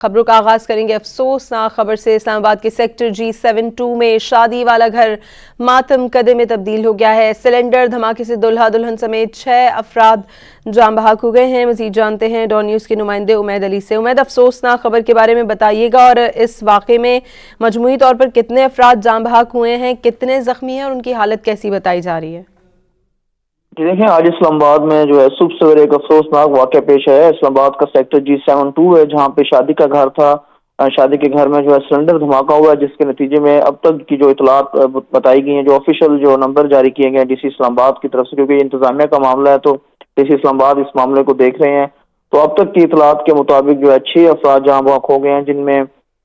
خبروں کا آغاز کریں گے افسوسناک خبر سے۔ اسلام آباد کے سیکٹر G72 میں شادی والا گھر ماتم قدے میں تبدیل ہو گیا ہے۔ سلنڈر دھماکے سے دلہا دلہن سمیت 6 افراد جاں بحق ہو گئے ہیں۔ مزید جانتے ہیں ڈان نیوز کے نمائندے امید علی سے۔ امید، افسوسناک خبر کے بارے میں بتائیے گا، اور اس واقعے میں مجموعی طور پر کتنے افراد جاں بحق ہوئے ہیں، کتنے زخمی ہیں اور ان کی حالت کیسی بتائی جا رہی ہے؟ دیکھیں، آج اسلام آباد میں جو ہے صبح سویرے ایک افسوسناک واقعہ پیش آیا ہے۔ اسلام آباد کا سیکٹر G72 ہے، جہاں پہ شادی کا گھر تھا۔ شادی کے گھر میں جو ہے سلنڈر دھماکہ ہوا ہے، جس کے نتیجے میں اب تک کی جو اطلاعات بتائی گئی ہیں، جو آفیشیل جو نمبر جاری کیے گئے ہیں ڈی سی اسلام آباد کی طرف سے، کیونکہ یہ انتظامیہ کا معاملہ ہے تو ڈی سی اسلام آباد اس معاملے کو دیکھ رہے ہیں۔ تو اب تک کی اطلاعات کے مطابق جو ہے 6 افراد جہاں بحق ہو گئے ہیں، جن میں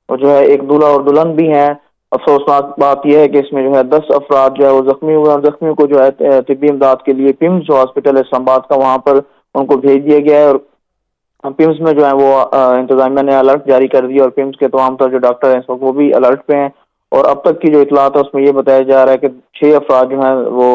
جو ہے ایک دولہا اور دلہن بھی ہیں۔ افسوسناک بات یہ ہے کہ اس میں جو ہے 10 افراد جو ہے وہ زخمی ہوئے ہیں، اور زخمیوں کو جو ہے طبی امداد کے لیے پیمز جو ہاسپٹل ہے اسلام آباد کا، وہاں پر ان کو بھیج دیا گیا ہے۔ اور پیمز میں جو ہے وہ انتظامیہ نے الرٹ جاری کر دیا، اور پیمز کے تمام تر جو ڈاکٹر ہیں اس وقت وہ بھی الرٹ پہ ہیں۔ اور اب تک کی جو اطلاعات ہے اس میں یہ بتایا جا رہا ہے کہ 6 افراد جو ہیں وہ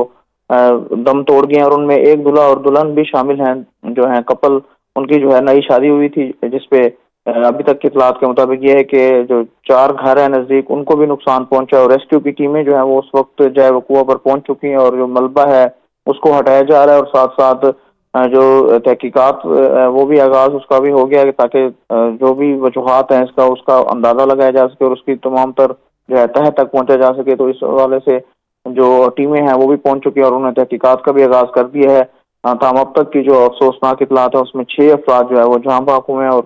دم توڑ گئے ہیں، اور ان میں ایک دلہا اور دلہن بھی شامل ہیں، جو ہیں کپل۔ ان کی جو ہے نئی شادی ہوئی تھی، جس پہ ابھی تک کی اطلاعات کے مطابق یہ ہے کہ جو 4 گھر ہیں نزدیک، ان کو بھی نقصان پہنچا، اور ریسکیو کی ٹیمیں جو ہیں وہ اس وقت جائے وقوع پر پہنچ چکی ہیں، اور جو ملبہ ہے اس کو ہٹایا جا رہا ہے، اور ساتھ ساتھ جو تحقیقات وہ بھی آغاز اس کا بھی ہو گیا ہے، تاکہ جو بھی وجوہات ہیں اس کا اندازہ لگایا جا سکے، اور اس کی تمام تر جو ہے تہہ تک پہنچا جا سکے۔ تو اس حوالے سے جو ٹیمیں ہیں وہ بھی پہنچ چکی ہیں، اور انہوں نے تحقیقات کا بھی آغاز کر دیا ہے۔ تاہم اب تک کی جو افسوسناک اطلاعات ہیں اس میں 6 افراد جو ہے وہ جاں بحق ہوئے ہیں، اور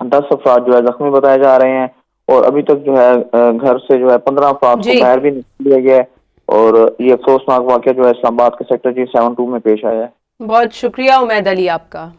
10 افراد جو ہے زخمی بتائے جا رہے ہیں۔ اور ابھی تک جو ہے گھر سے جو ہے 15 افراد کو جی، باہر بھی نکال دیا گیا ہے، اور یہ افسوسناک واقعہ جو ہے اسلام آباد کے سیکٹر G72 میں پیش آیا ہے۔ بہت شکریہ امید علی آپ کا۔